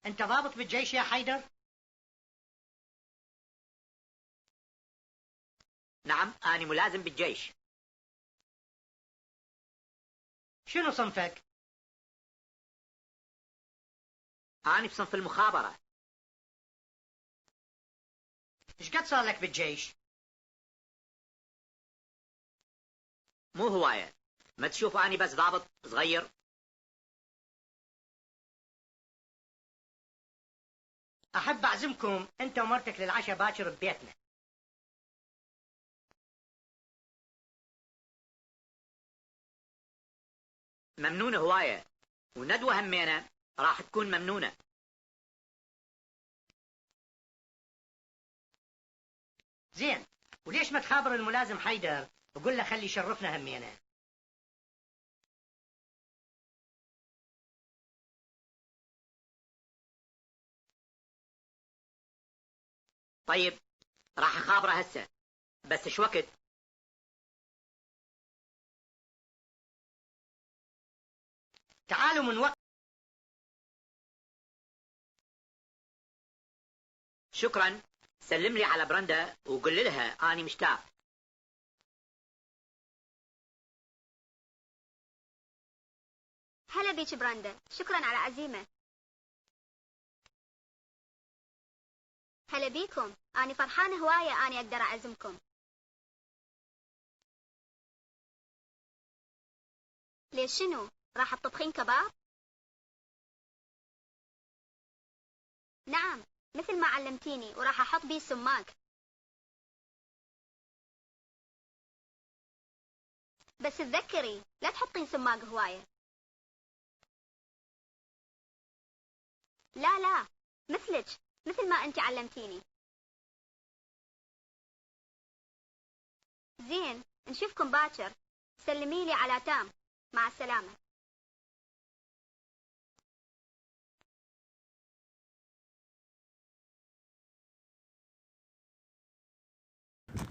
أنت ضابط بالجيش يا حيدر؟ نعم، أنا ملازم بالجيش. شنو صنفك؟ أنا في صنف المخابرة. إيش قد صار لك بالجيش؟ مو هواية، ما تشوف أنا بس ضابط صغير. أحب أعزمكم أنت ومرتك للعشاء باكر ببيتنا. ممنونة هواية، وندوة همينة راح تكون ممنونة. زين، وليش ما تخابر الملازم حيدر وقول له خلي يشرفنا همينا؟ طيب، راح أخابره هسه، بس شو وقت؟ تعالوا من وقت. شكرا، سلم لي على برندا وقل لها أنا مشتاق. هلا بيك براندا، شكرا على العزيمة. هلا بيكم، أنا فرحانة هواية أنا أقدر أعزمكم. ليش شنو؟ راح تطبخين كباب؟ نعم، مثل ما علمتيني، وراح أحط بيه سماق. بس تذكري لا تحطين سماق هواية. لا لا، مثلك، مثل ما أنت علمتيني. زين، نشوفكم باكر. سلمي لي على تام. مع السلامة.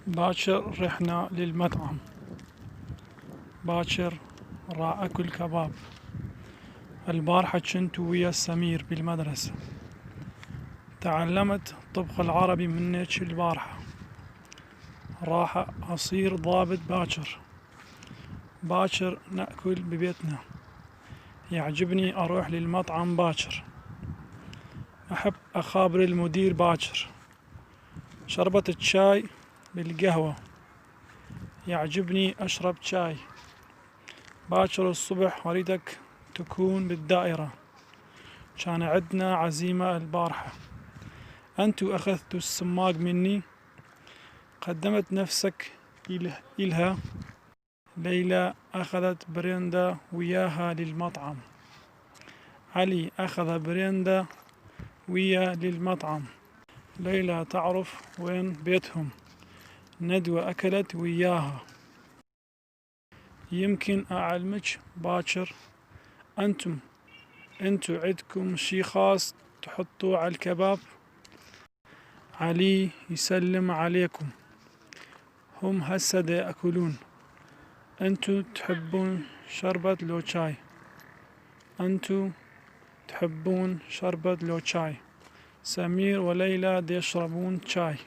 باكر رحنا للمطعم. باكر راح أكل كباب. البارحة كنت ويا سمير بالمدرسة، تعلمت الطبخ العربي منك البارحة. راح أصير ضابط باكر. باكر نأكل ببيتنا. يعجبني أروح للمطعم باكر. أحب أخابر المدير باكر. شربت الشاي بالقهوة. يعجبني أشرب شاي باكر الصبح. أريدك تكون بالدائرة. كان عندنا عزيمة البارحة. أنتوا أخذتوا السماق مني. قدمت نفسك إلها. ليلى أخذت بريندا وياها للمطعم. علي أخذ بريندا ويا للمطعم. ليلى تعرف وين بيتهم. ندوة أكلت وياها. يمكن أعلمك باكر. انتو عندكم شي خاص تحطوه على الكباب؟ علي يسلم عليكم. هم هسه دا يأكلون. انتو تحبون شربت لو شاي؟ انتو تحبون شربت لو شاي؟ سمير وليلى دا يشربون شاي.